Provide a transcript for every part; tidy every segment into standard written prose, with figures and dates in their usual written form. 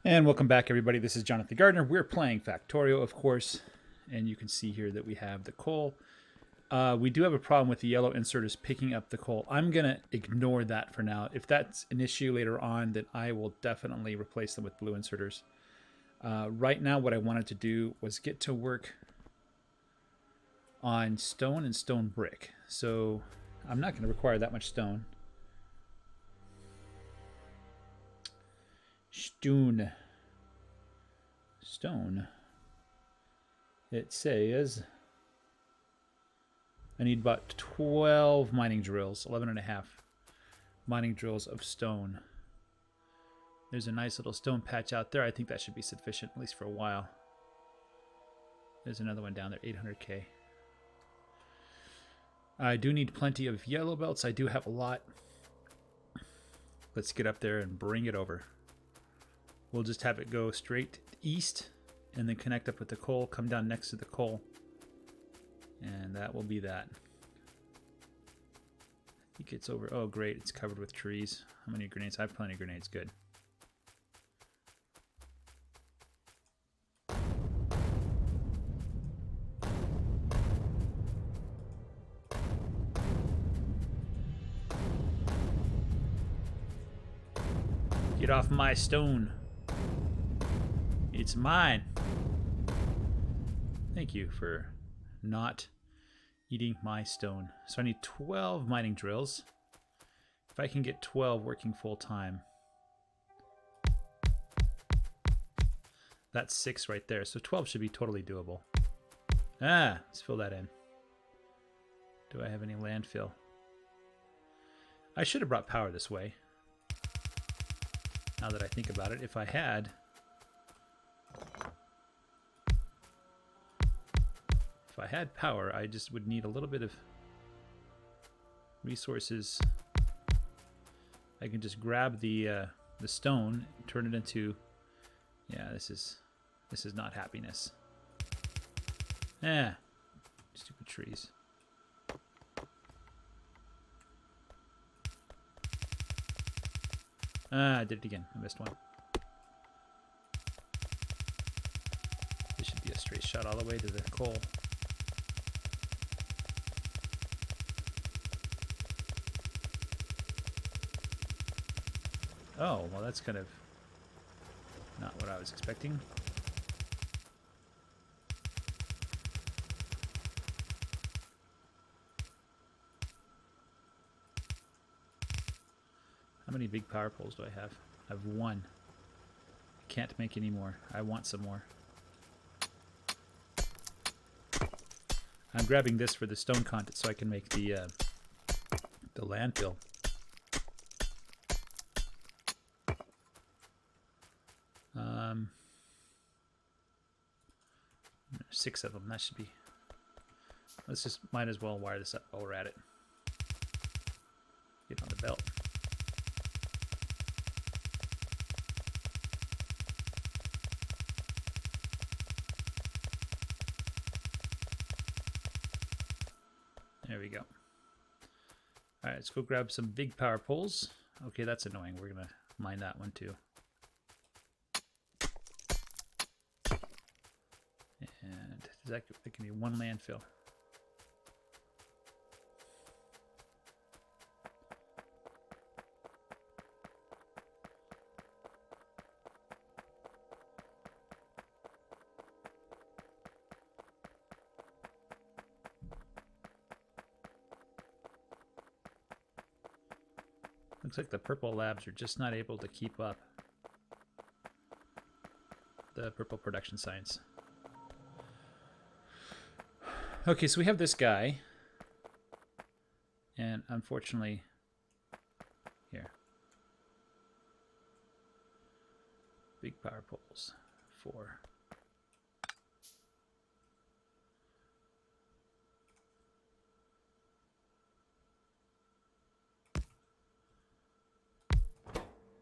And welcome back, everybody. This is Jonathan Gardner. We're playing Factorio, of course, and you can see here that we have the coal. We do have a problem with the yellow inserters picking up the coal. I'm going to ignore that for now. If that's an issue later on, then I will definitely replace them with blue inserters. Right now, what I wanted to do was get to work on stone and stone brick. So I'm not going to require that much stone. Stone. It says I need about 12 mining drills, 11 and a half mining drills of stone. There's a nice little stone patch out there. I think that should be sufficient, at least for a while. There's another one down there, 800k. I do need plenty of yellow belts. I do have a lot. Let's get up there and bring it over. We'll just have it go straight east and then connect up with the coal, come down next to the coal. And that will be that. I think it's over. Oh, great. It's covered with trees. How many grenades? I have plenty of grenades. Good. Get off my stone. It's mine. Thank you for not eating my stone. So I need 12 mining drills. If I can get 12 working full time. That's 6 right there. So 12 should be totally doable. Let's fill that in. Do I have any landfill? I should have brought power this way. Now that I think about it, if I had... If I had power, I just would need a little bit of resources. I can just grab the stone, turn it into... Yeah, this is not happiness. Stupid trees. I did it again. I missed one. This should be a straight shot all the way to the coal. Oh, well, that's kind of not what I was expecting. How many big power poles do I have? I have 1. I can't make any more. I want some more. I'm grabbing this for the stone content so I can make the landfill. 6 of them. That should be... Let's just... Might as well wire this up while we're at it. Get on the belt. There we go. Alright, let's go grab some big power poles. Okay, that's annoying. We're going to mine that one too. And that can be 1 landfill. Looks like the purple labs are just not able to keep up. The purple production science. Okay, so we have this guy. And unfortunately, here. Big power poles. 4.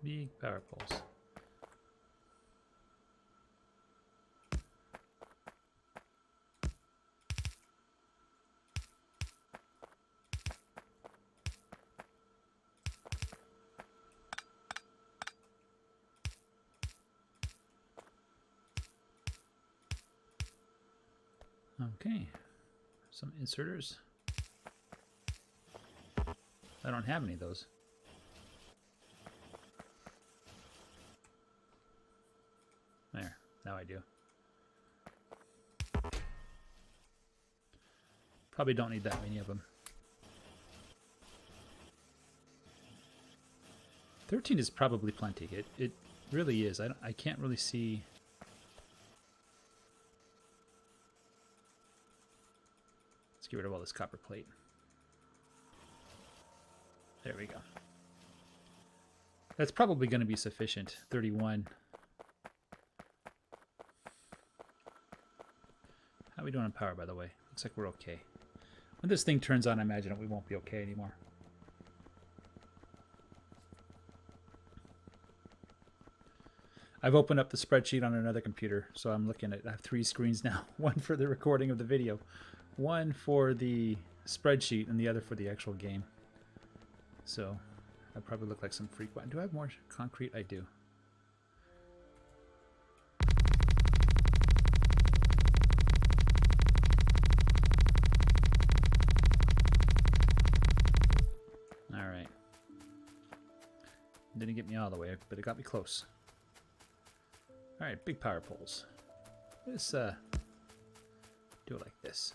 Big power poles. Okay, some inserters. I don't have any of those. There, now I do. Probably don't need that many of them. 13 is probably plenty. It really is. I can't really see. Let's get rid of all this copper plate. There we go. That's probably going to be sufficient. 31. How are we doing on power, by the way? Looks like we're okay. When this thing turns on, I imagine we won't be okay anymore. I've opened up the spreadsheet on another computer, so I'm looking at, I have 3 screens now. One for the recording of the video, one for the spreadsheet, and the other for the actual game. So I probably look like some freak. Do I have more concrete? I do. All right. Didn't get me all the way, but it got me close. All right, big power poles. Let's do it like this.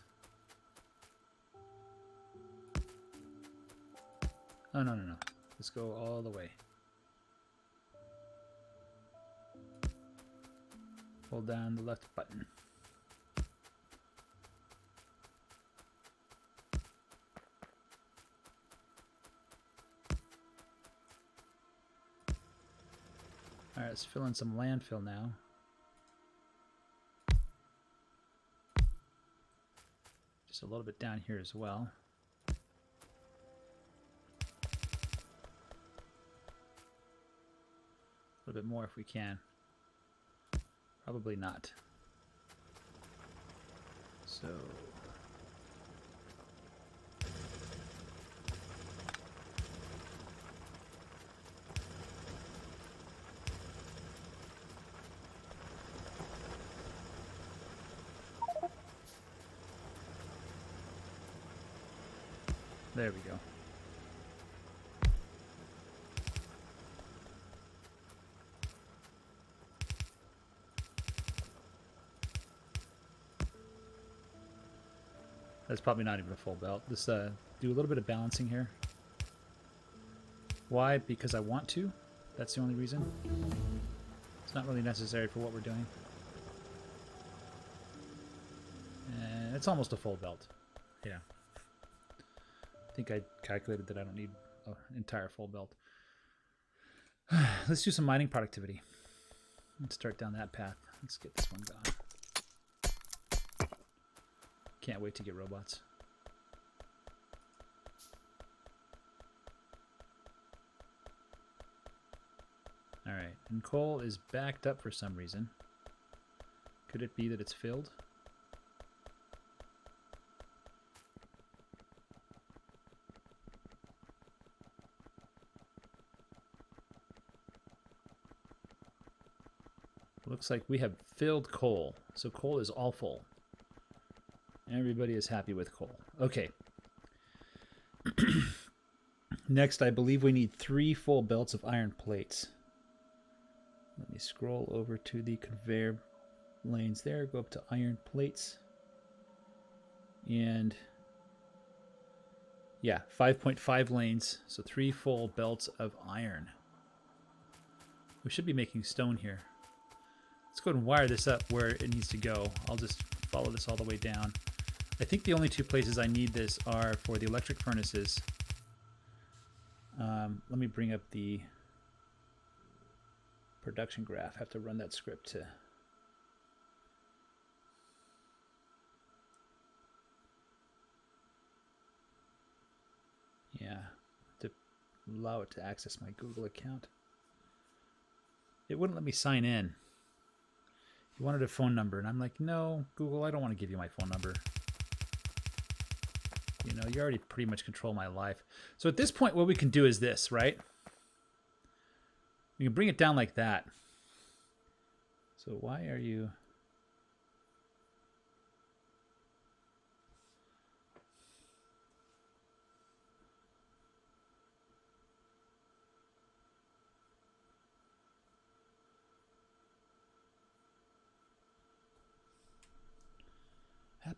Oh, no. Let's go all the way. Hold down the left button. All right, let's fill in some landfill now. Just a little bit down here as well. A little bit more if we can. Probably not. So there we go. That's probably not even a full belt. Let's do a little bit of balancing here. Why? Because I want to. That's the only reason. It's not really necessary for what we're doing. And it's almost a full belt. Yeah. I think I calculated that I don't need an entire full belt. Let's do some mining productivity. Let's start down that path. Let's get this one gone. Can't wait to get robots. All right, and coal is backed up for some reason. Could it be that it's filled? Looks like we have filled coal, so coal is all full. Everybody is happy with coal. Okay. Next, I believe we need 3 full belts of iron plates. Let me scroll over to the conveyor lanes there. Go up to iron plates. And yeah, 5.5 lanes. So 3 full belts of iron. We should be making stone here. Let's go ahead and wire this up where it needs to go. I'll just follow this all the way down. I think the only 2 places I need this are for the electric furnaces. Let me bring up the production graph. I have to run that script to... Yeah, to allow it to access my Google account. It wouldn't let me sign in. He wanted a phone number, and I'm like, no, Google, I don't want to give you my phone number. You know, you already pretty much control my life. So at this point, what we can do is this, right? We can bring it down like that. So why are you...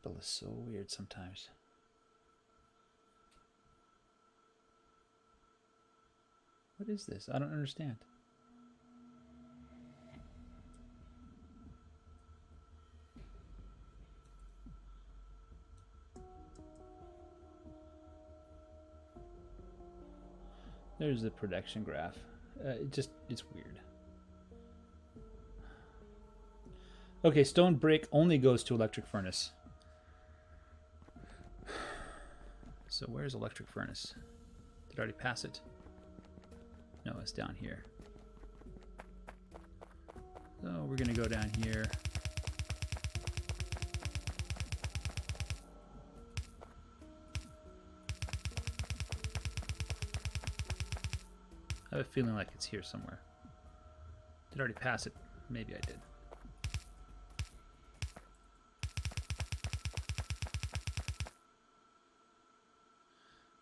purple is so weird sometimes. What is this? I don't understand. There's the production graph. It's weird. Okay, stone brick only goes to electric furnace. So where's electric furnace? Did I already pass it? No, it's down here. So we're gonna go down here. I have a feeling like it's here somewhere. Did I already pass it? Maybe I did.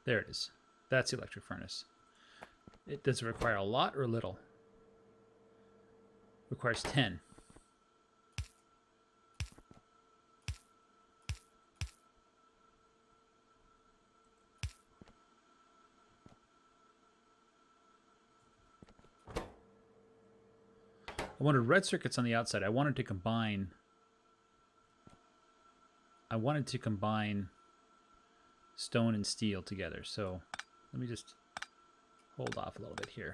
There it is. That's the electric furnace. Does it require a lot or little? Requires 10. I wanted red circuits on the outside. I wanted to combine stone and steel together. So let me just hold off a little bit here.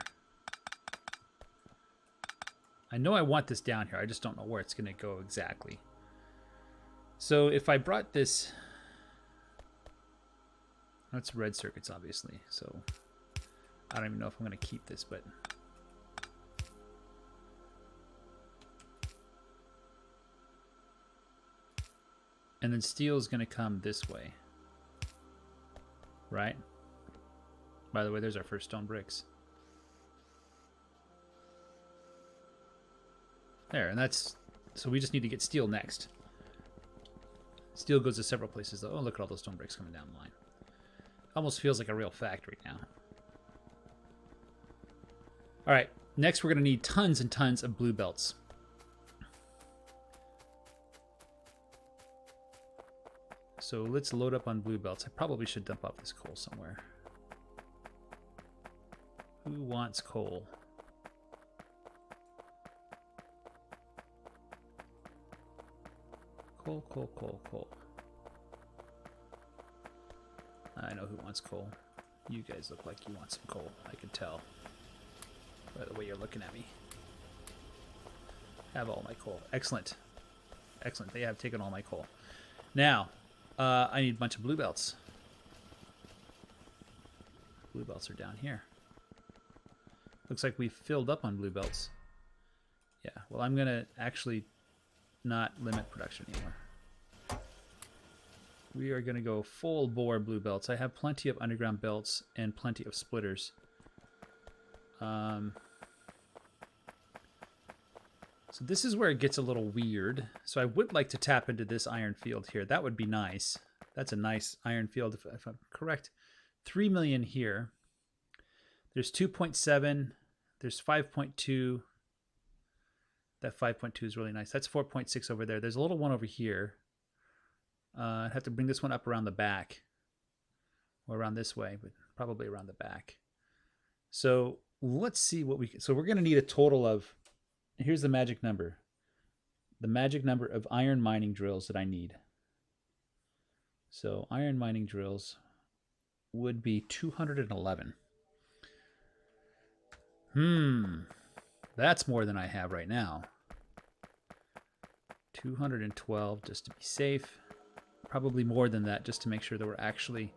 I know I want this down here. I just don't know where it's going to go exactly. So if I brought this, that's red circuits, obviously. So I don't even know if I'm going to keep this, but and then steel is going to come this way, right? By the way, there's our first stone bricks. There, and that's, so we just need to get steel next. Steel goes to several places though. Oh, look at all those stone bricks coming down the line. Almost feels like a real factory now. All right, next we're going to need tons and tons of blue belts. So let's load up on blue belts. I probably should dump off this coal somewhere. Who wants coal? Coal, coal, coal, coal. I know who wants coal. You guys look like you want some coal. I can tell by the way you're looking at me. Have all my coal. Excellent. Excellent. They have taken all my coal. Now, I need a bunch of blue belts. Blue belts are down here. Looks like we've filled up on blue belts. Yeah, well, I'm going to actually not limit production anymore. We are going to go full bore blue belts. I have plenty of underground belts and plenty of splitters. So this is where it gets a little weird. So I would like to tap into this iron field here. That would be nice. That's a nice iron field, if I'm correct. 3 million here. There's 2.7. There's 5.2. That 5.2 is really nice. That's 4.6 over there. There's a little one over here. I'd have to bring this one up around the back. Or around this way, but probably around the back. So let's see what we can. So we're going to need a total of, here's the magic number. The magic number of iron mining drills that I need. So iron mining drills would be 211. That's more than I have right now. 212 just to be safe. Probably more than that just to make sure that we're actually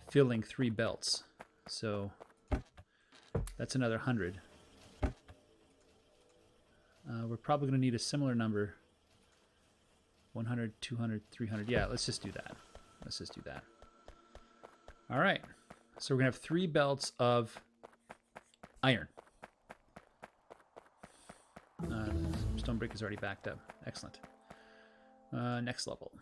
filling 3 belts. So that's another 100. We're probably going to need a similar number. 100, 200, 300. Yeah, let's just do that. Let's just do that. All right. So we're going to have 3 belts of iron. Stone brick is already backed up. Excellent. Next level.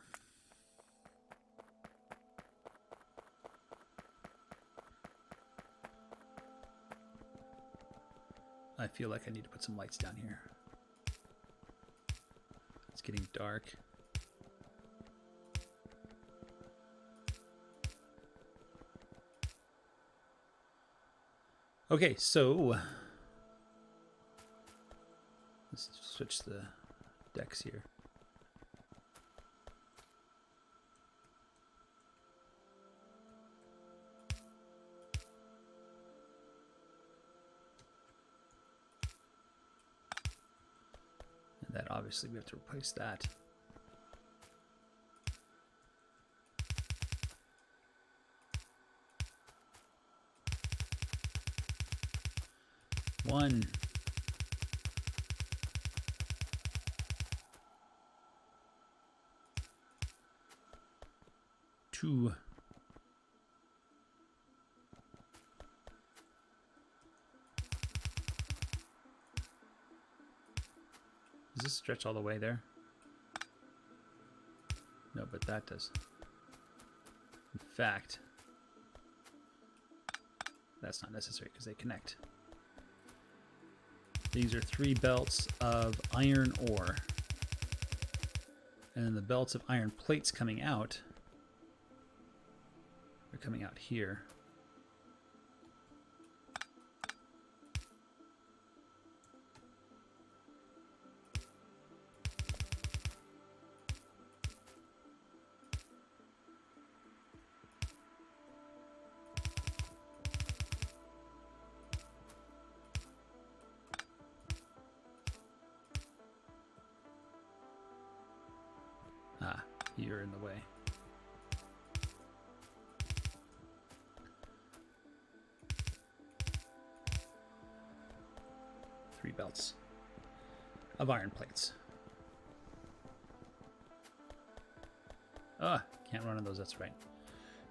I feel like I need to put some lights down here. It's getting dark. Okay, so let's switch the decks here. And that obviously we have to replace that. One. Two. Does this stretch all the way there? No, but that does. In fact, that's not necessary because they connect. These are 3 belts of iron ore. And then the belts of iron plates coming out are coming out here. Ah, you're in the way. Three belts of iron plates. Ah, can't run on those, that's right.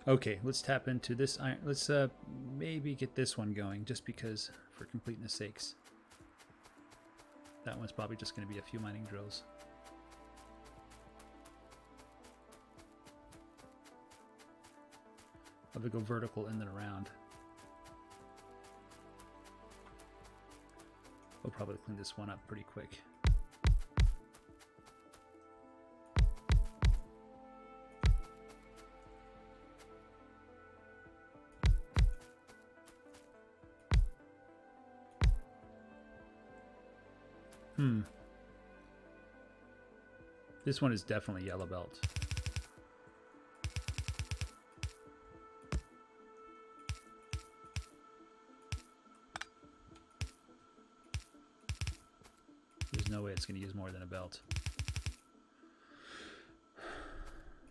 Okay, let's tap into this iron. Let's maybe get this one going, just because, for completeness sakes. That one's probably just going to be a few mining drills. I'll go vertical and then around. We'll probably clean this one up pretty quick. This one is definitely yellow belt. There's no way it's going to use more than a belt.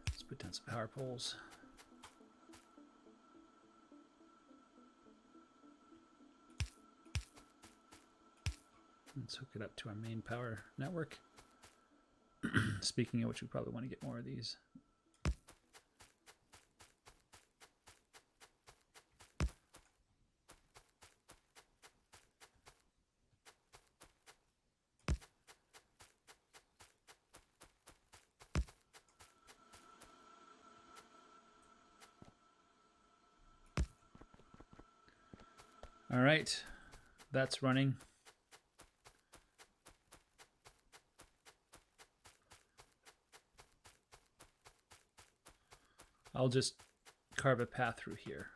Let's put down some power poles. Let's hook it up to our main power network. Speaking of which, we probably want to get more of these. All right, that's running. I'll just carve a path through here.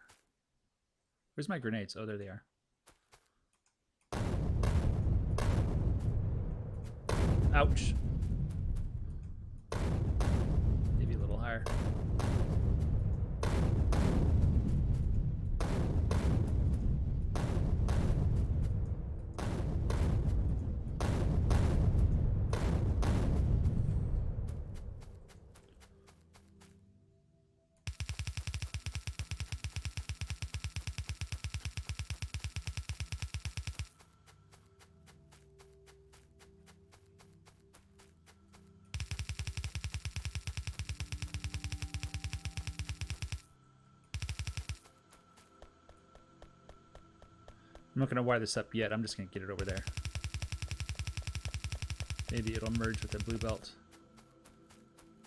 Where's my grenades? Oh, there they are. Ouch. Maybe a little higher. I'm not going to wire this up yet. I'm just going to get it over there. Maybe it'll merge with the blue belt.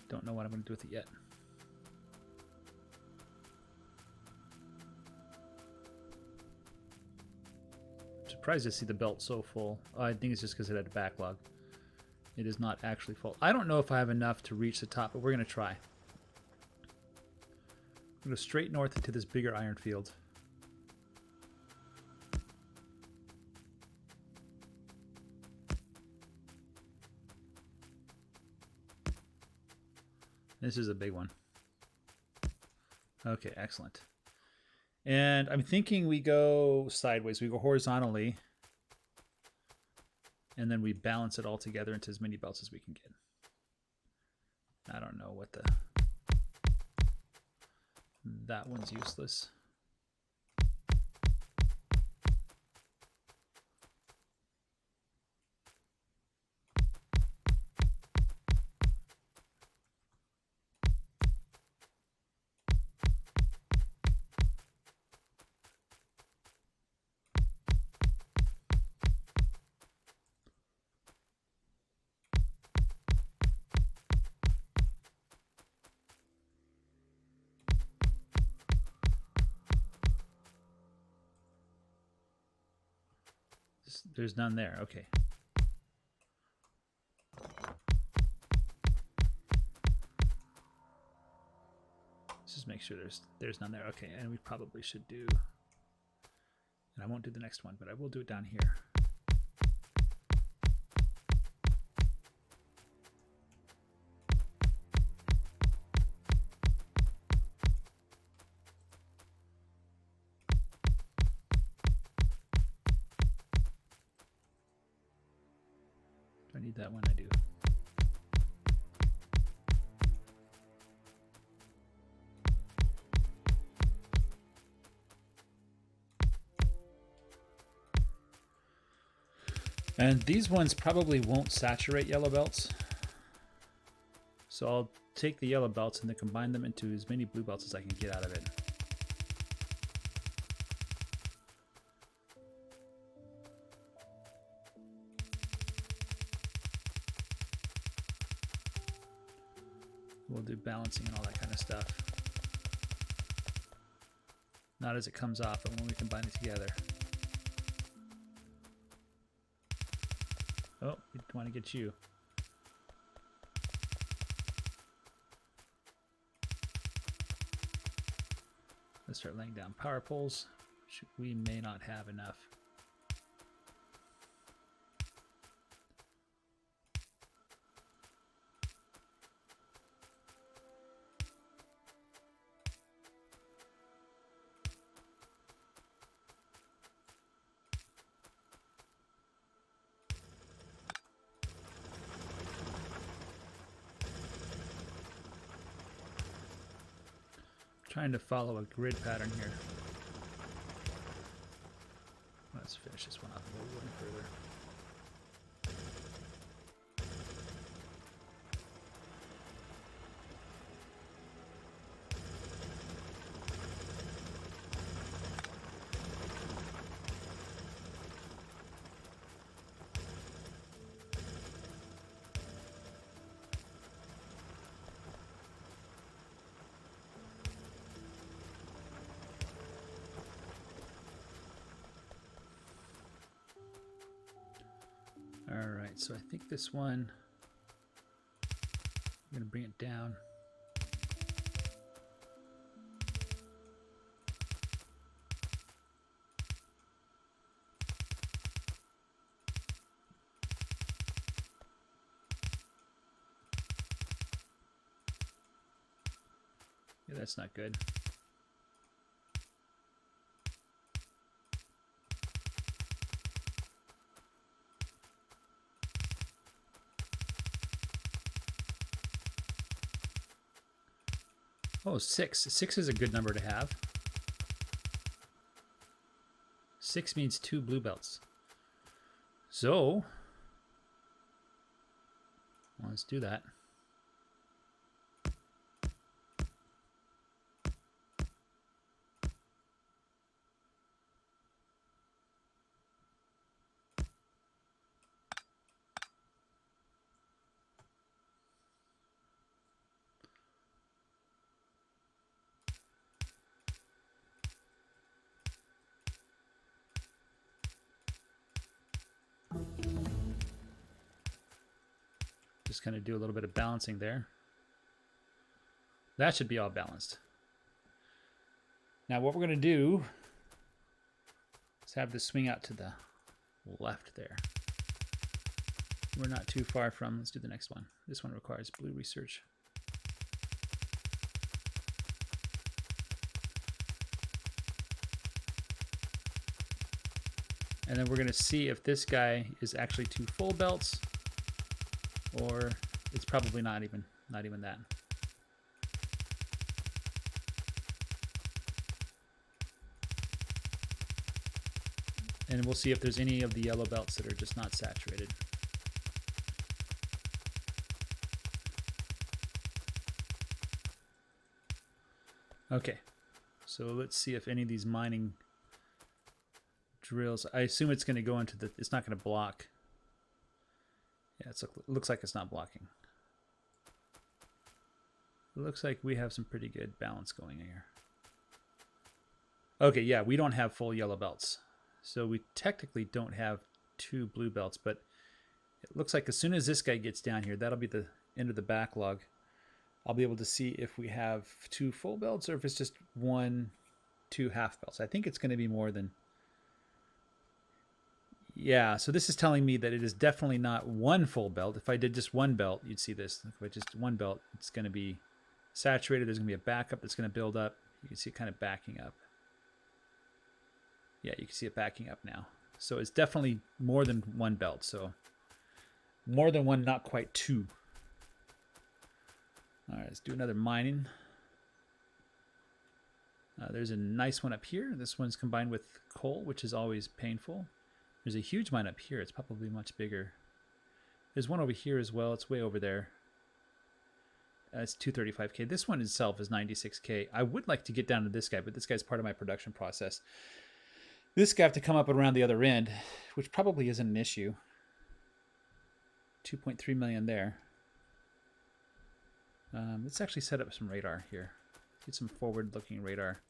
Don't know what I'm going to do with it yet. I'm surprised to see the belt so full. I think it's just because it had a backlog. It is not actually full. I don't know if I have enough to reach the top, but we're going to try. I'm going to go straight north into this bigger iron field. This is a big one. Okay, excellent. And I'm thinking we go sideways. We go horizontally. And then we balance it all together into as many belts as we can get. I don't know what the... That one's useless. There's none there. Okay. Let's just make sure there's none there. Okay, and we probably should do... And I won't do the next one, but I will do it down here. Do I need that one? I do. And these ones probably won't saturate yellow belts. So I'll take the yellow belts and then combine them into as many blue belts as I can get out of it. We'll do balancing and all that kind of stuff. Not as it comes off, but when we combine it together. Oh, we want to get you. Let's start laying down power poles. We may not have enough. Trying to follow a grid pattern here. Let's finish this one off a little further. Alright, so I think this one, I'm going to bring it down. Yeah, that's not good. Oh, 6. 6 is a good number to have. 6 means 2 blue belts. So, let's do that. Just kind of do a little bit of balancing there. That should be all balanced. Now what we're going to do is have this swing out to the left there. We're not too far from, let's do the next one. This one requires blue research. And then we're going to see if this guy is actually 2 full belts, or it's probably not even that. And we'll see if there's any of the yellow belts that are just not saturated. Okay, so let's see if any of these mining drills, I assume it's going to go into the, it's not going to block. Yeah, it looks like it's not blocking. It looks like we have some pretty good balance going here. Okay, yeah, we don't have full yellow belts. So we technically don't have 2 blue belts, but it looks like as soon as this guy gets down here, that'll be the end of the backlog. I'll be able to see if we have 2 full belts or if it's just 1, 2 half belts. I think it's going to be more than... Yeah, so this is telling me that it is definitely not 1 full belt. If I did just 1 belt, you'd see this. If I just 1 belt, it's going to be saturated. There's going to be a backup that's going to build up. You can see it kind of backing up. Yeah, you can see it backing up now. So it's definitely more than 1 belt. So more than 1, not quite 2. All right, let's do another mining. There's a nice one up here. This one's combined with coal, which is always painful. There's a huge mine up here. It's probably much bigger. There's one over here as well. It's way over there. It's 235K. This one itself is 96K. I would like to get down to this guy, but this guy's part of my production process. This guy have to come up around the other end, which probably isn't an issue. 2.3 million there. Let's actually set up some radar here. Get some forward-looking radar.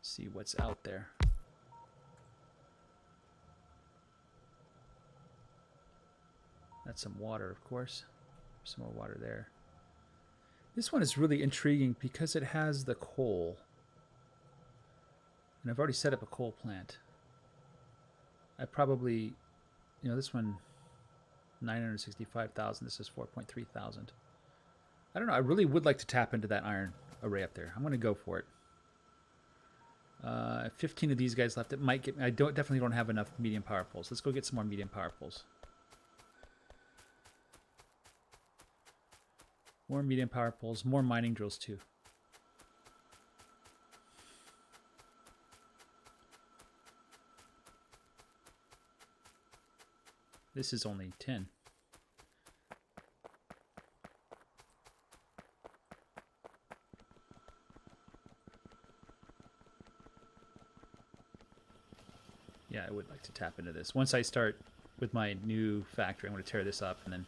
See what's out there. That's some water, of course. Some more water there. This one is really intriguing because it has the coal. And I've already set up a coal plant. I probably, you know, this one, 965,000. This is 4.3 thousand. I don't know. I really would like to tap into that iron array up there. I'm going to go for it. 15 of these guys left. It might get. I definitely don't have enough medium power poles. Let's go get some more medium power poles. More medium power poles. More mining drills too. This is only 10. Yeah, I would like to tap into this. Once I start with my new factory, I'm going to tear this up, and then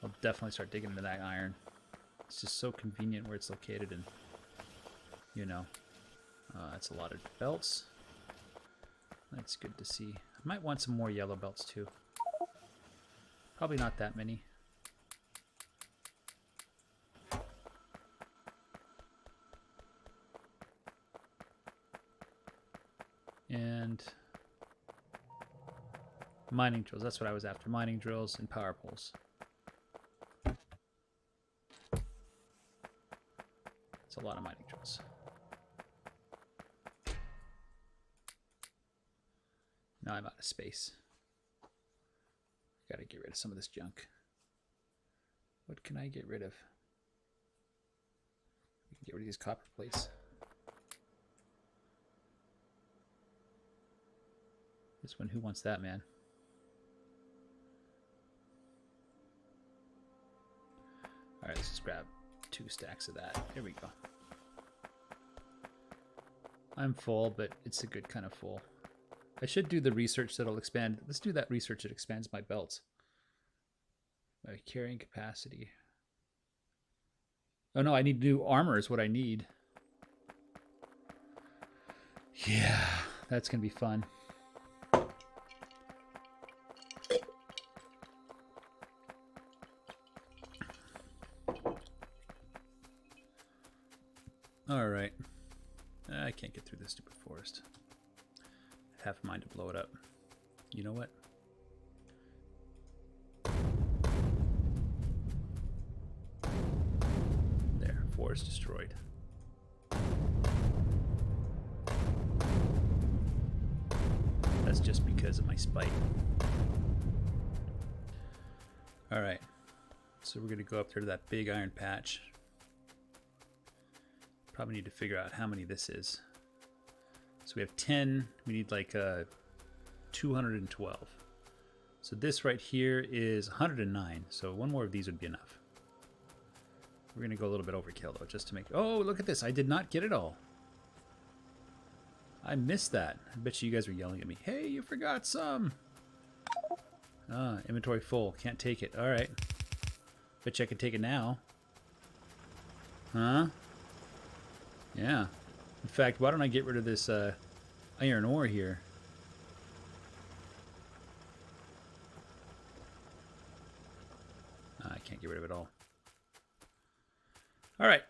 I'll definitely start digging into that iron. It's just so convenient where it's located, and, you know, that's a lot of belts. That's good to see. I might want some more yellow belts, too. Probably not that many. And mining drills, that's what I was after. Mining drills and power poles. It's a lot of mining drills. Now I'm out of space. Gotta get rid of some of this junk. What can I get rid of? We can get rid of these copper plates. This one, who wants that, man? Alright, let's just grab 2 stacks of that. Here we go. I'm full, but it's a good kind of full. I should do the research that'll expand. Let's do that research that expands my belts. My carrying capacity. Oh no, I need new armor is what I need. Yeah, that's going to be fun. All right. I can't get through this stupid forest. I have a mind to blow it up. You know what? There, forest destroyed. because of my spite. Alright, so we're going to go up there to that big iron patch. Probably need to figure out how many this is. So we have 10, we need like 212. So this right here is 109, so one more of these would be enough. We're going to go a little bit overkill though, just to make... Oh, look at this, I did not get it all. I missed that. I bet you guys were yelling at me. Hey, you forgot some! Ah, inventory full, can't take it. Alright. Bet you I can take it now. Huh? Yeah. In fact, why don't I get rid of this iron ore here? I can't get rid of it all. All right.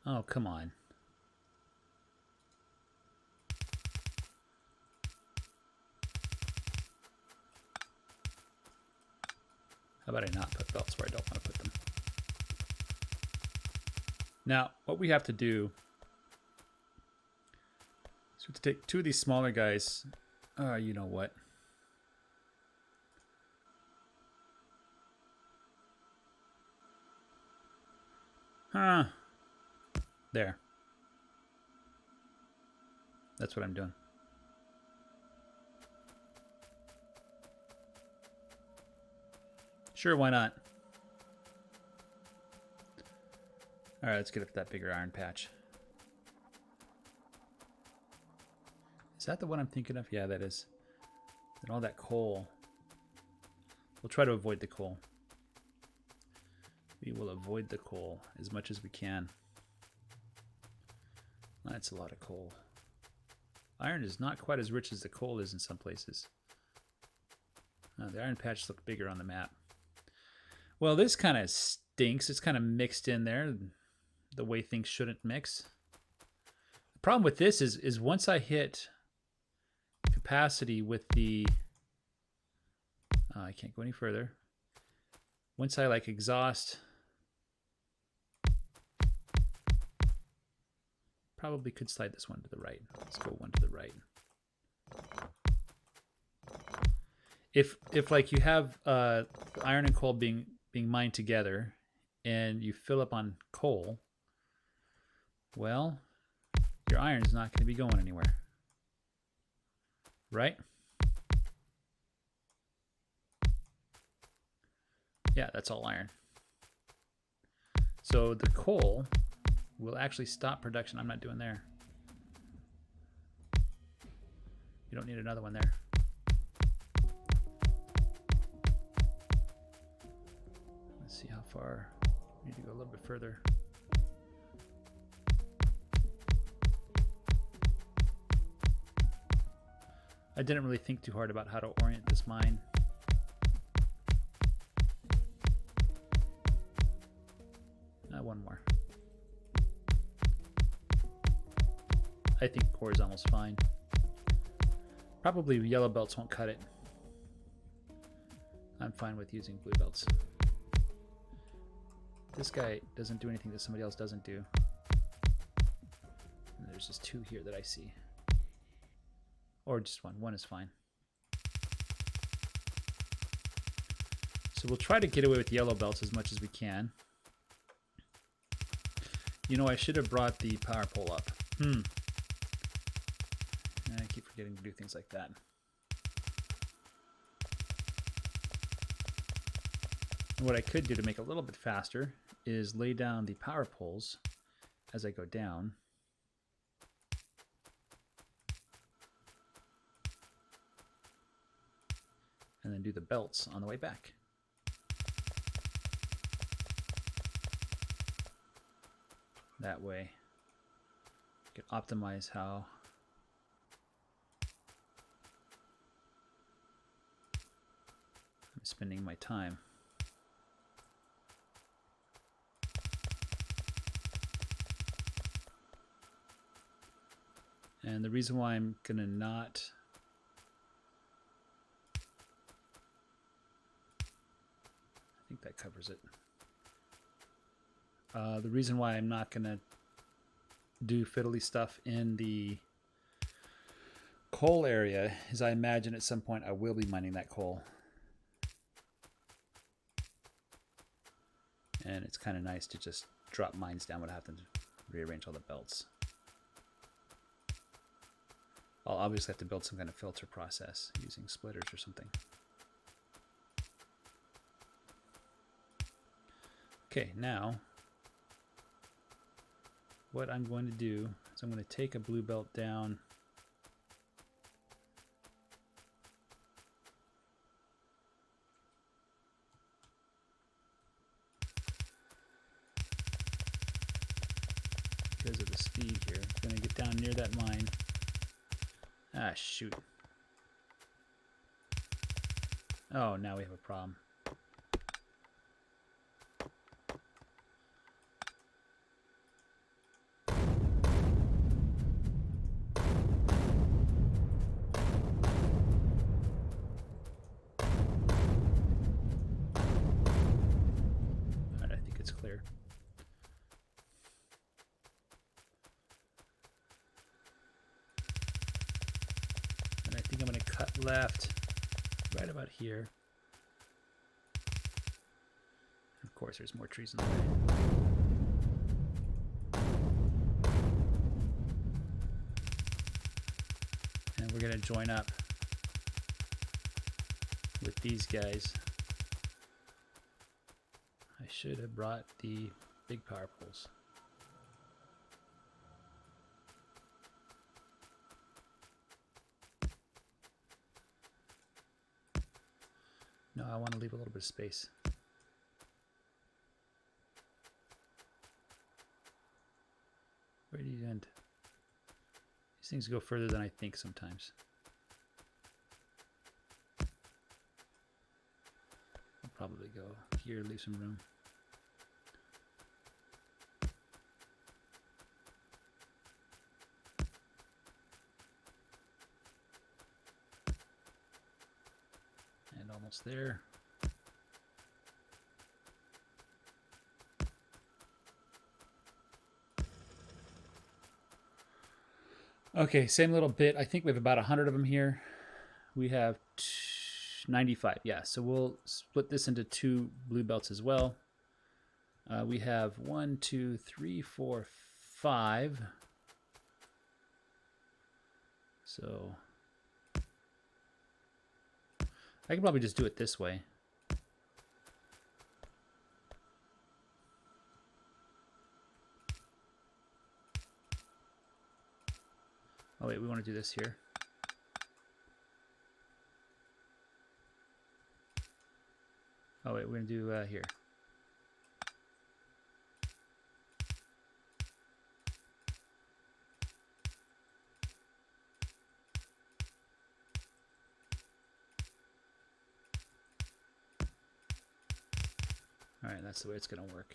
Oh, come on. How about I not put belts where I don't want to put them? Now, what we have to do is we have to take two of these smaller guys. You know what? Huh. There. That's what I'm doing. Sure, why not? Alright, let's get up that bigger iron patch. Is that the one I'm thinking of? Yeah, that is. And all that coal. We'll try to avoid the coal. We will avoid the coal as much as we can. That's a lot of coal. Iron is not quite as rich as the coal is in some places. The iron patch look bigger on the map. Well, this kind of stinks. It's kind of mixed in there the way things shouldn't mix. The problem with this is once I hit capacity with the... I can't go any further. Once I like exhaust... Probably could slide this one to the right. Let's go one to the right. If like you have iron and coal being mined together and you fill up on coal, well, your iron is not going to be going anywhere. Right? Yeah, that's all iron. So the coal will actually stop production. I'm not doing there. You don't need another one there. Let's see how far. We need to go a little bit further. I didn't really think too hard about how to orient this mine. One more. I think core is almost fine. Probably yellow belts won't cut it. I'm fine with using blue belts. This guy doesn't do anything that somebody else doesn't do. And there's just two here that I see. Or just one. One is fine. So we'll try to get away with yellow belts as much as we can. You know, I should have brought the power pole up. I keep forgetting to do things like that. And what I could do to make it a little bit faster is lay down the power poles as I go down. And then do the belts on the way back. That way, you can optimize how I'm spending my time. And the reason why I'm gonna not I think that covers it. The reason why I'm not gonna do fiddly stuff in the coal area is I imagine at some point I will be mining that coal. And it's kind of nice to just drop mines down without having to rearrange all the belts. I'll obviously have to build some kind of filter process using splitters or something. Okay, now what I'm going to do is I'm going to take a blue belt down because of the speed here. I'm going to get down near that mine. Ah, shoot. Oh, now we have a problem. Alright, I think it's clear. And I think I'm going to cut left right about here. Of course, there's more trees in the way. And we're going to join up with these guys. I should have brought the big power poles. No, I want to leave a little bit of space. Where do you end? These things go further than I think sometimes. I'll probably go here, leave some room. And almost there. Okay, same little bit. I think we have about 100 of them here. We have 95. Yeah, so we'll split this into 2 blue belts as well. We have 1, 2, 3, 4, 5. So I can probably just do it this way. Oh wait, we want to do this here. Oh wait, we're going to do here. All right, that's the way it's going to work.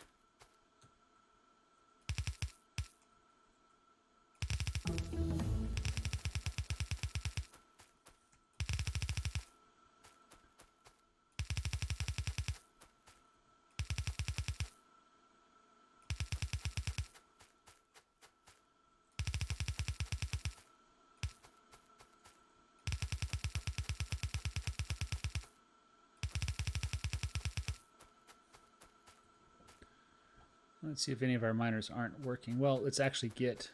Let's see if any of our miners aren't working. Well, let's actually get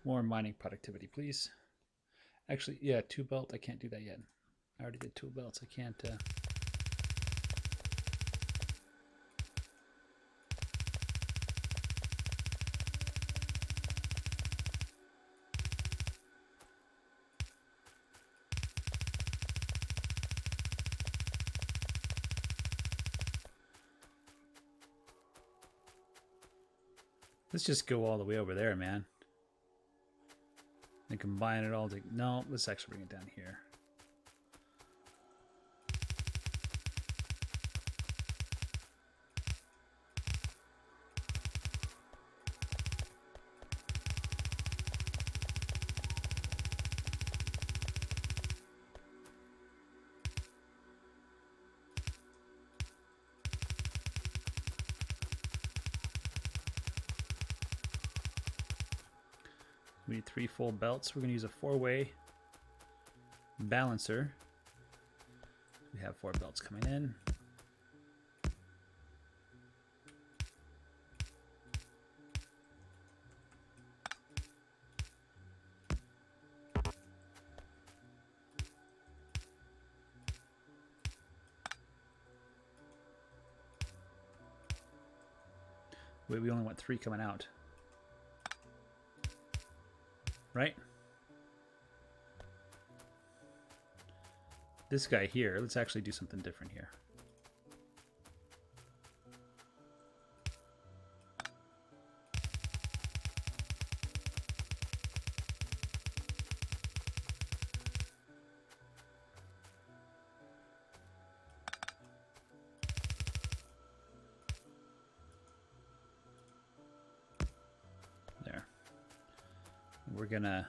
more mining productivity, please. Actually, yeah, 2 belt. I can't do that yet. I already did 2 belts. I can't. Let's just go all the way over there, man. And combine it all to... No, let's actually bring it down here. We need 3 full belts. We're going to use a 4-way balancer. We have 4 belts coming in. Wait, we only want 3 coming out. Right? This guy here, let's actually do something different here. There. We're gonna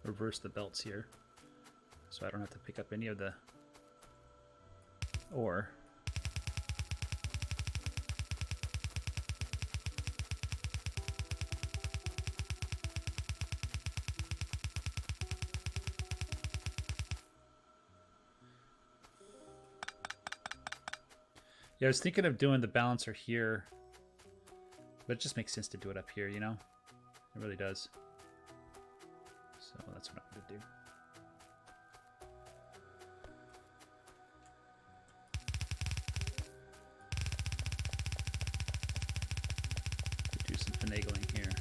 reverse the belts here, so I don't have to pick up any of the ore. Yeah, I was thinking of doing the balancer here, but it just makes sense to do it up here, you know? It really does. So that's what I'm going to do. Do some finagling here.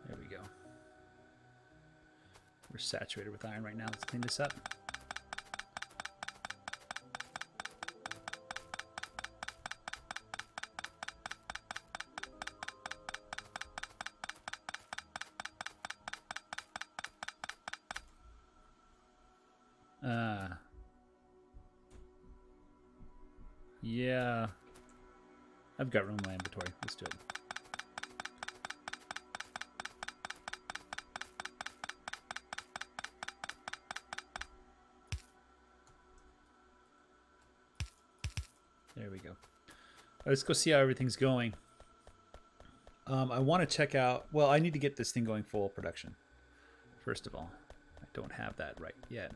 There we go. We're saturated with iron right now. Let's clean this up. Yeah. I've got room in my inventory. Let's do it. There we go. Let's go see how everything's going. I want to check out... Well, I need to get this thing going full production. First of all. I don't have that right yet.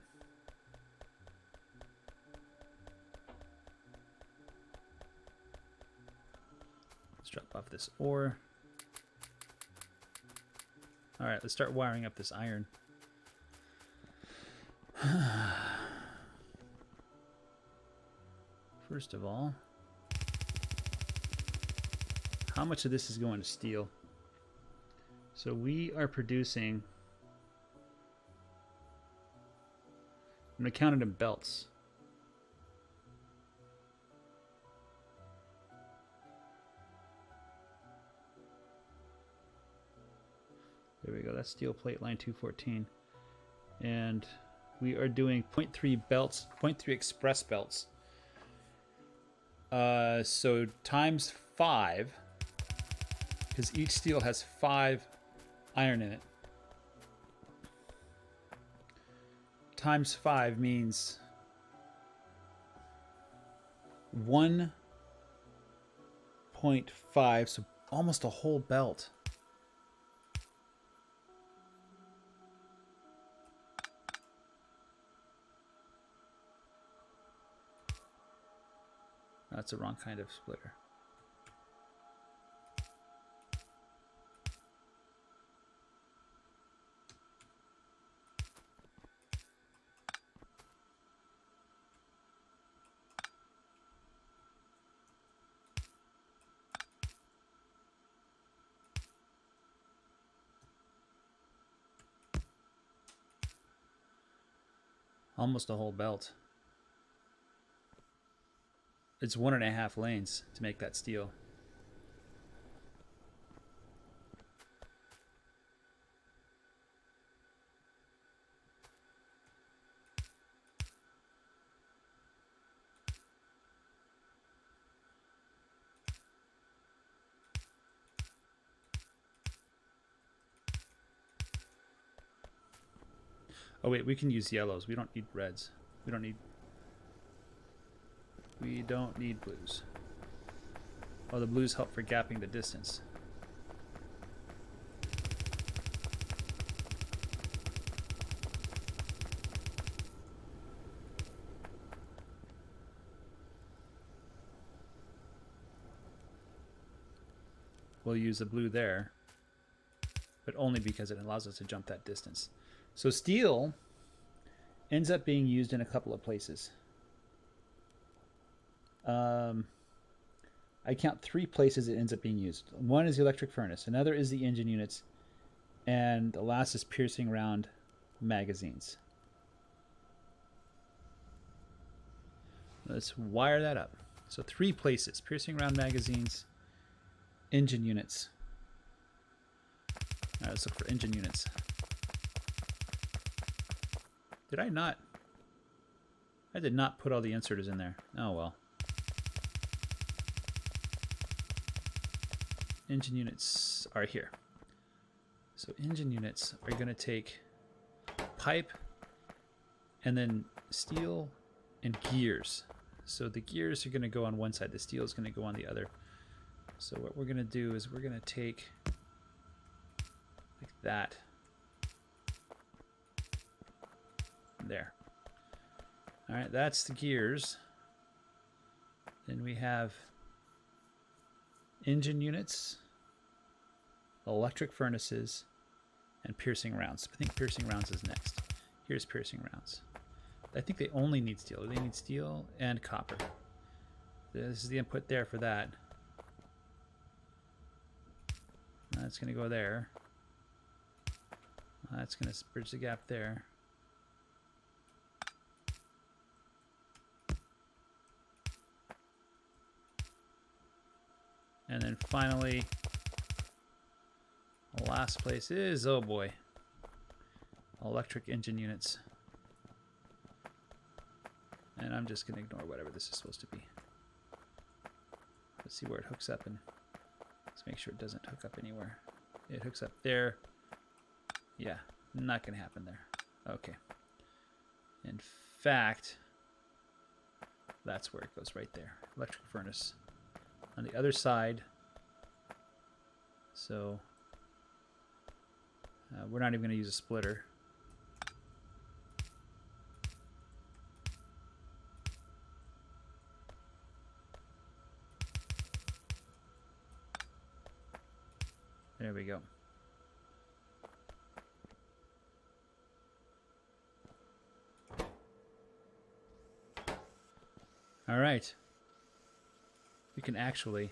Let's drop off this ore. Alright, let's start wiring up this iron. First of all, how much of this is going to steel? So we are producing... I'm going to count it in belts. There we go. That's steel plate line 214. And we are doing 0.3 belts, 0.3 express belts. So times 5, because each steel has 5 iron in it. Times 5 means 1.5, so almost a whole belt. That's the wrong kind of splitter. Almost a whole belt. It's 1.5 lanes to make that steel. Oh wait, we can use yellows. We don't need reds. We don't need... We don't need blues. Oh, the blues help for gapping the distance. We'll use the blue there, but only because it allows us to jump that distance. So steel ends up being used in a couple of places. I count 3 places it ends up being used. One is the electric furnace, another is the engine units, and the last is piercing round magazines. Let's wire that up. So 3 places: piercing round magazines, engine units. All right, let's look for engine units. Did I not? I did not put all the inserters in there. Oh well. Engine units are here. So engine units are going to take pipe and then steel and gears. So the gears are going to go on one side. The steel is going to go on the other. So what we're going to do is we're going to take like that. There. All right, that's the gears. Then we have engine units, electric furnaces, and piercing rounds. I think piercing rounds is next. Here's piercing rounds. I think they only need steel. They need steel and copper. This is the input there for that. That's going to go there. That's going to bridge the gap there. And then finally, the last place is, oh boy, electric engine units. And I'm just going to ignore whatever this is supposed to be. Let's see where it hooks up, and let's make sure it doesn't hook up anywhere. It hooks up there. Yeah, not going to happen there. Okay. In fact, that's where it goes right there. Electric furnace on the other side. So we're not even going to use a splitter. There we go. All right. We can actually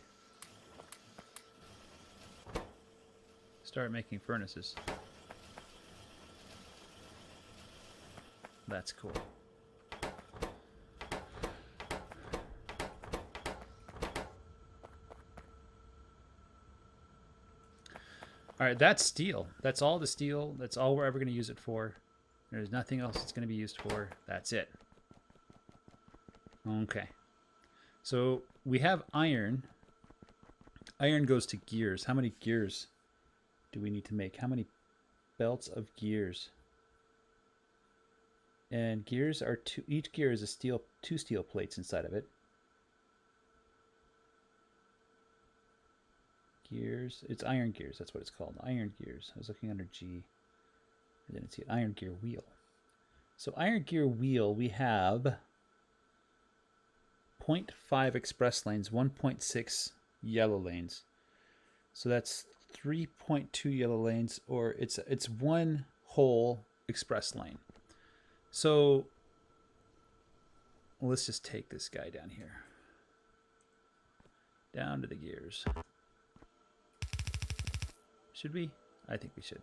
start making furnaces. That's cool. All right, that's steel. That's all the steel. That's all we're ever going to use it for. There's nothing else it's going to be used for. That's it. Okay. So we have iron. Iron goes to gears. How many gears do we need to make? How many belts of gears? And gears are two. Each gear is a steel, 2 steel plates inside of it. Gears. It's iron gears. That's what it's called. Iron gears. I was looking under G. I didn't see it. Iron gear wheel. So iron gear wheel, we have 0.5 express lanes, 1.6 yellow lanes. So that's 3.2 yellow lanes, or it's one whole express lane. So let's just take this guy down here. Down to the gears. Should we? I think we should.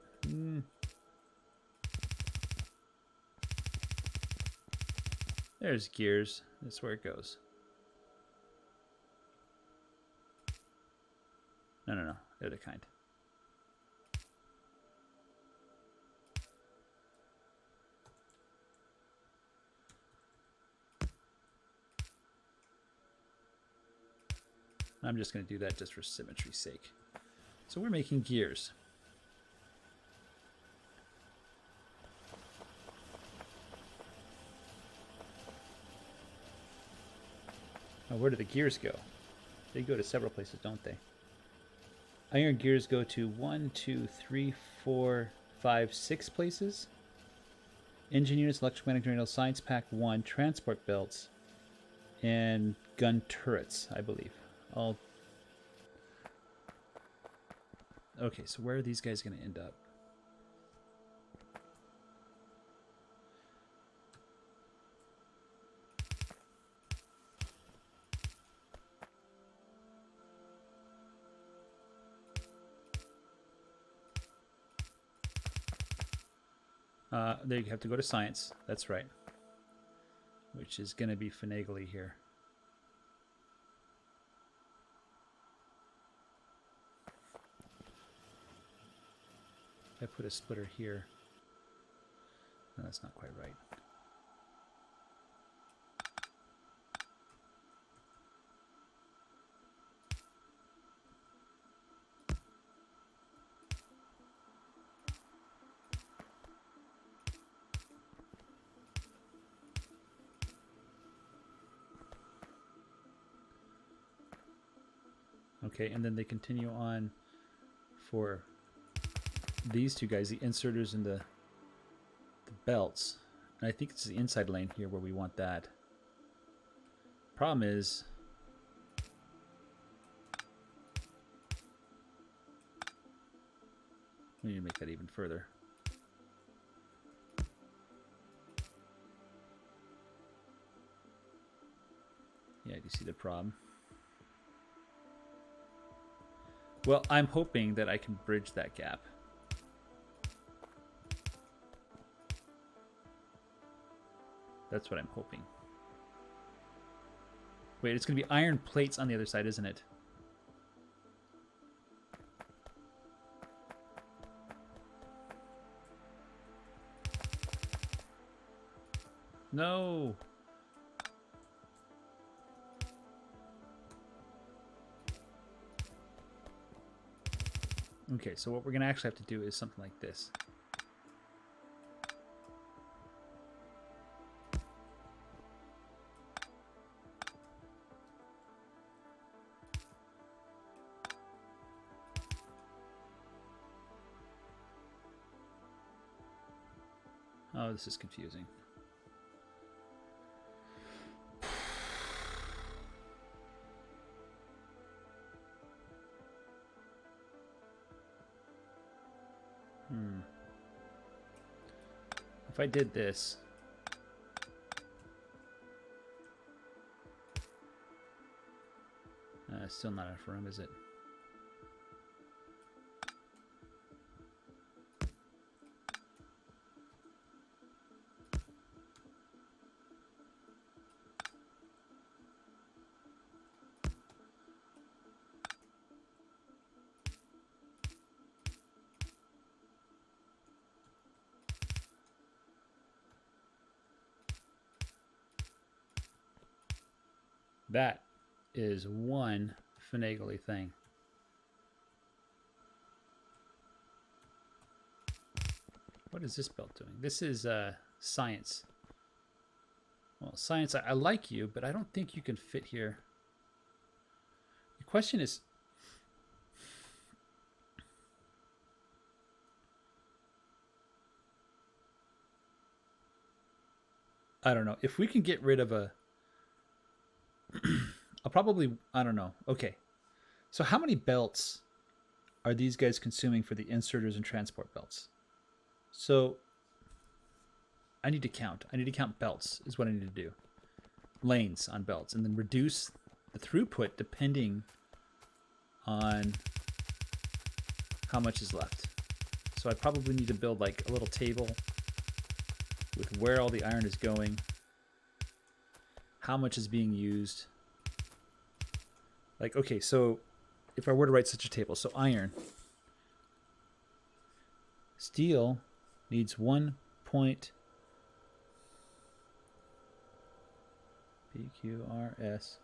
There's gears. That's where it goes. No. They're the kind. I'm just going to do that just for symmetry's sake. So we're making gears. Oh, where do the gears go? They go to several places, don't they? Iron gears go to 1, 2, 3, 4, 5, 6 places. Engine units, electromagnetic generators, science pack 1, transport belts, and gun turrets, I believe. Okay, so where are these guys going to end up? They have to go to science. That's right. Which is going to be finagly here. If I put a splitter here. No, that's not quite right. Okay, and then they continue on for these two guys, the inserters and the belts. And I think it's the inside lane here where we want that. Problem is, we need to make that even further. Yeah, do you see the problem? Well, I'm hoping that I can bridge that gap. That's what I'm hoping. Wait, it's going to be iron plates on the other side, isn't it? No! Okay, so what we're going to actually have to do is something like this. Oh, this is confusing. If I did this, still not enough room, is it? That is one finagly thing. What is this belt doing? This is science. Well, science, I like you, but I don't think you can fit here. The question is, I don't know. If we can get rid of a... I'll probably... I don't know. Okay. So how many belts are these guys consuming for the inserters and transport belts? So I need to count. I need to count belts is what I need to do. Lanes on belts. And then reduce the throughput depending on how much is left. So I probably need to build like a little table with where all the iron is going, how much is being used. Like, okay, so if I were to write such a table, so iron, steel needs 1 point PQRS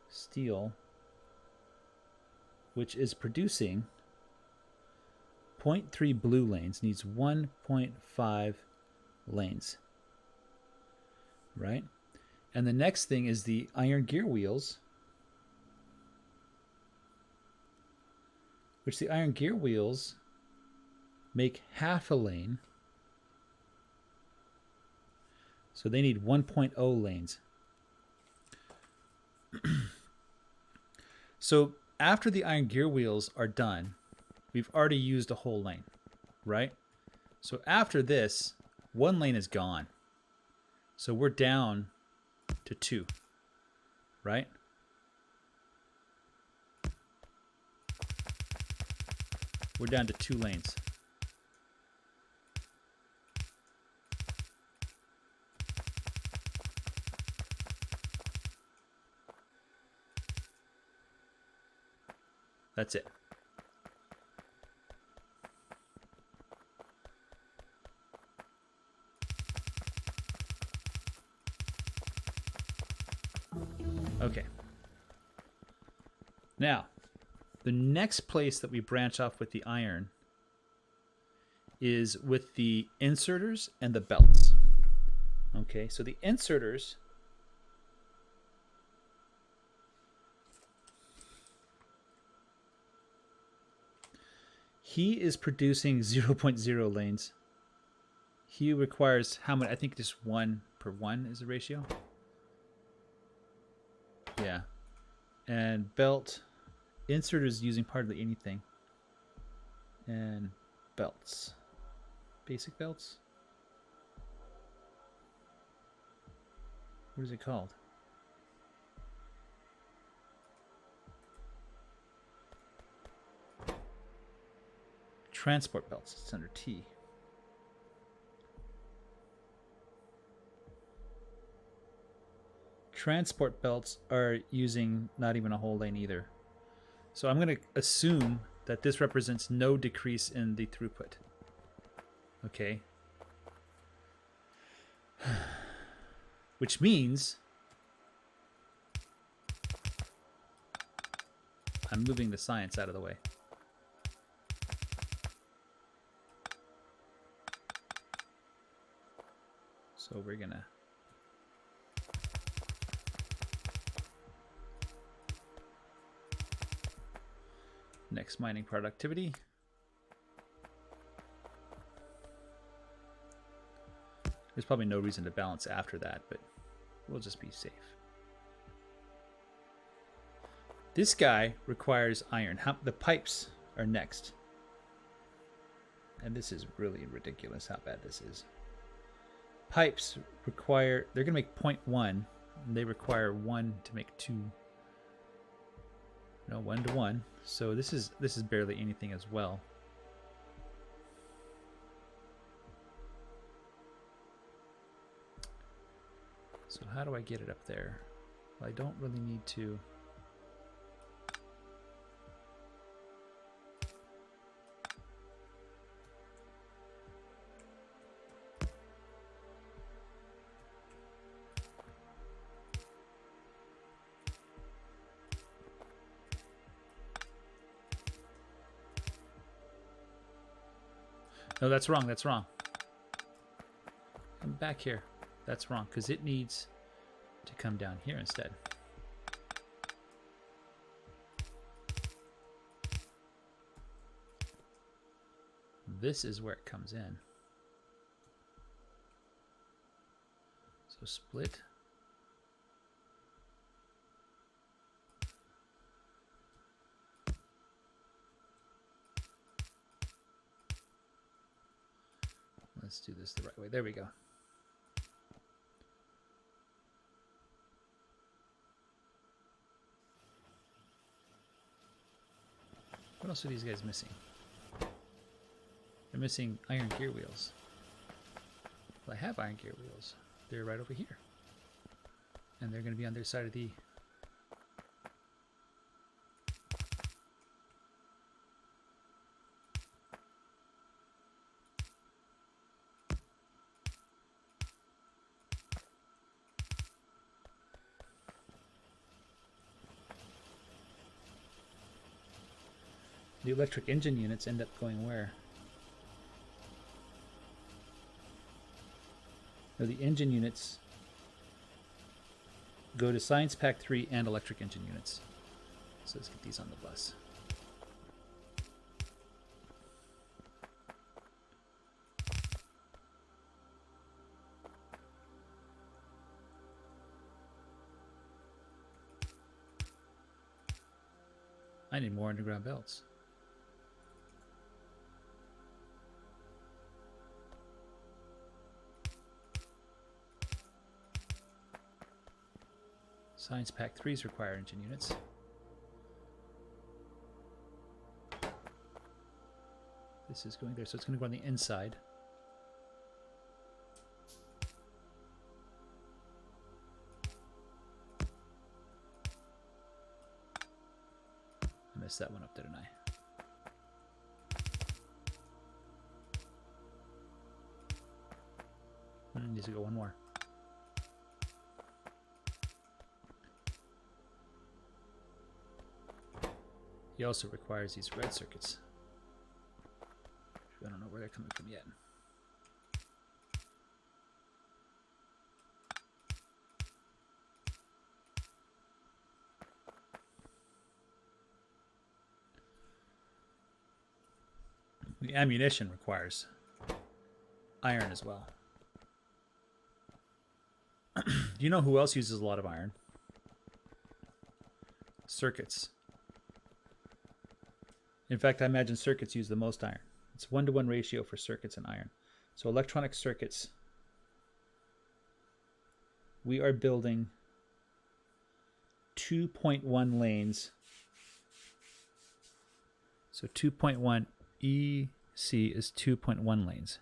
steel, which is producing 0.3 blue lanes, needs 1.5 lanes, right? And the next thing is the iron gear wheels, which the iron gear wheels make half a lane. So they need 1.0 lanes. So after the iron gear wheels are done, we've already used a whole lane, right? So after this, 1 lane is gone. So we're down to 2, right? We're down to 2 lanes. That's it. Okay. Now, the next place that we branch off with the iron is with the inserters and the belts. Okay, so the inserters he is producing 0.0 lanes. He requires how many? I think just 1 per 1 is the ratio. Yeah. And belt inserters using hardly anything. And belts. Basic belts. What is it called? Transport belts. It's under T. Transport belts are using not even a whole lane either. So I'm going to assume that this represents no decrease in the throughput. Okay. Which means I'm moving the science out of the way. So we're going to next mining productivity. There's probably no reason to balance after that, but we'll just be safe. This guy requires iron. The pipes are next. And this is really ridiculous how bad this is. Pipes require, they're going to make 0.1, and they require 1 to make 2. No, 1 to 1. So this is barely anything as well. So how do I get it up there? Well, I don't really need to. No, that's wrong. That's wrong. Come back here. That's wrong, because it needs to come down here instead. This is where it comes in. So split. Let's do this the right way. There we go. What else are these guys missing? They're missing iron gear wheels. Well, I have iron gear wheels. They're right over here. And they're going to be on their side of the... The electric engine units end up going where? No, the engine units Go to Science Pack 3 and electric engine units. So let's get these on the bus. I need more underground belts. Science Pack 3s require engine units. This is going there, so it's going to go on the inside. I messed that one up, didn't I? I need to go one more. He also requires these red circuits. I don't know where they're coming from yet. The ammunition requires iron as well. Do you know who else uses a lot of iron? Circuits. In fact, I imagine circuits use the most iron. It's 1-to-1 ratio for circuits and iron. So electronic circuits, we are building 2.1 lanes. So 2.1 EC is 2.1 lanes.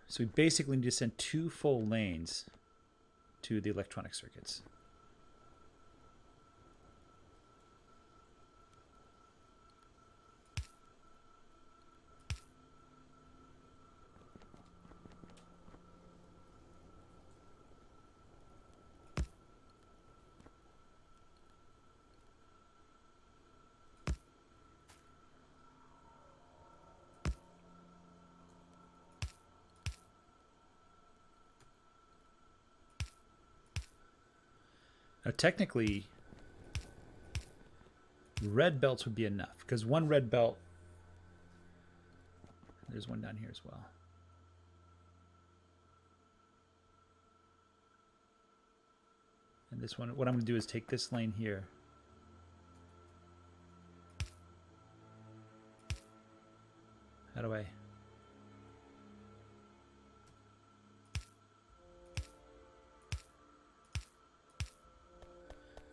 So we basically need to send 2 full lanes to the electronic circuits. Now, technically, red belts would be enough, because one red belt, there's one down here as well. And this one, what I'm going to do is take this lane here. How do I?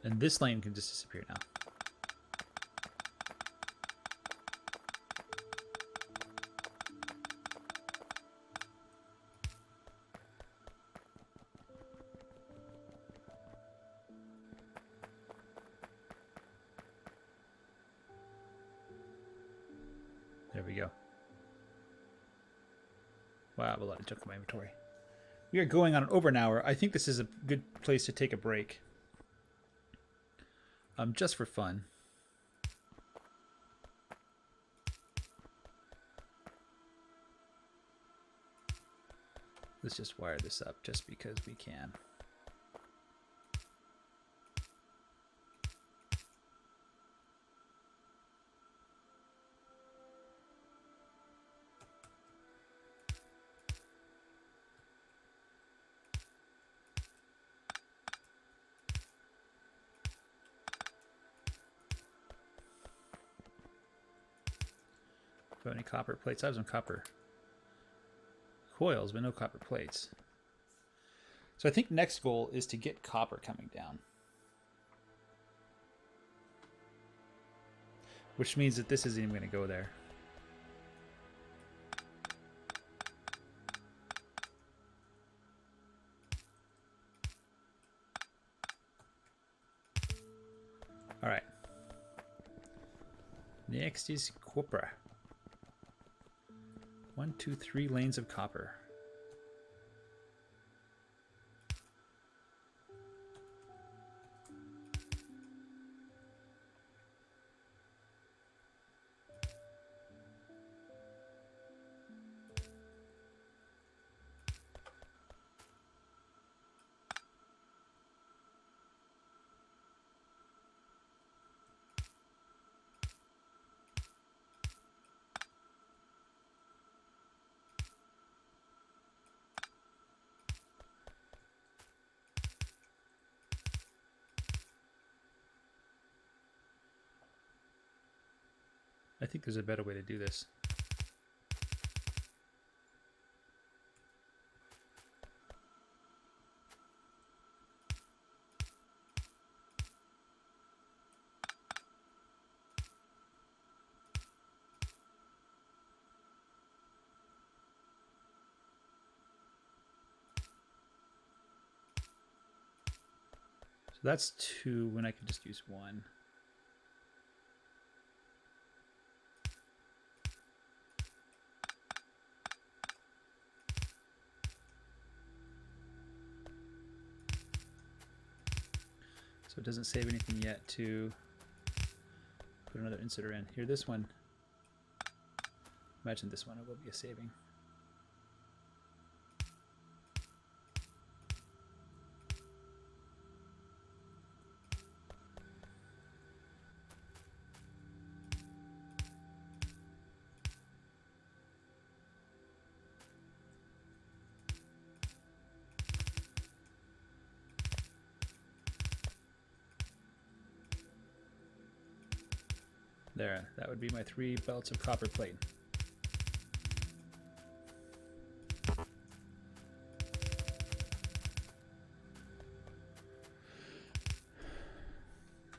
And this lane can just disappear now. There we go. Wow, I have a lot of junk in my inventory. We are going on over an hour. I think this is a good place to take a break. Just for fun. Let's just wire this up just because we can. Got any copper plates? I have some copper coils, but no copper plates. So I think next goal is to get copper coming down. Which means that this isn't even going to go there. All right. Next is copper. 1, 2, 3 lanes of copper. I think there's a better way to do this. So that's 2 when I could just use 1. So it doesn't save anything yet to put another inserter in. Here, this one. Imagine this one, it will be a saving. There, that would be my 3 belts of copper plate.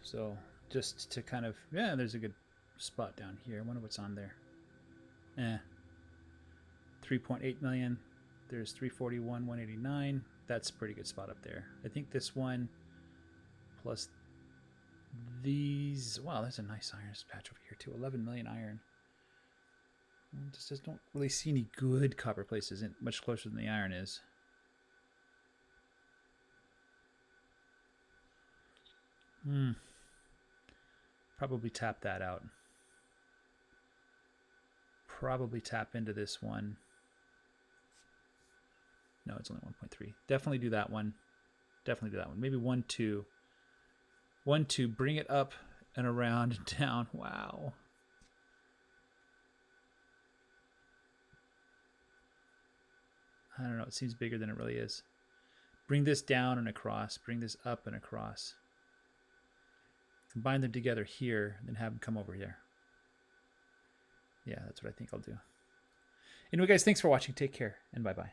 So just to kind of, yeah, there's a good spot down here. I wonder what's on there. 3.8 million. There's 341, 189. That's a pretty good spot up there. I think this one plus these, wow, there's a nice iron patch over here too. 11 million iron. Just don't really see any good copper places in much closer than the iron is. Probably tap that out. Probably tap into this one. No, it's only 1.3. Definitely do that one. Definitely do that one. Maybe 1, 2. 1, 2. Bring it up and around and down. Wow. I don't know. It seems bigger than it really is. Bring this down and across. Bring this up and across. Combine them together here, then have them come over here. Yeah, that's what I think I'll do. Anyway, guys, thanks for watching. Take care, and bye-bye.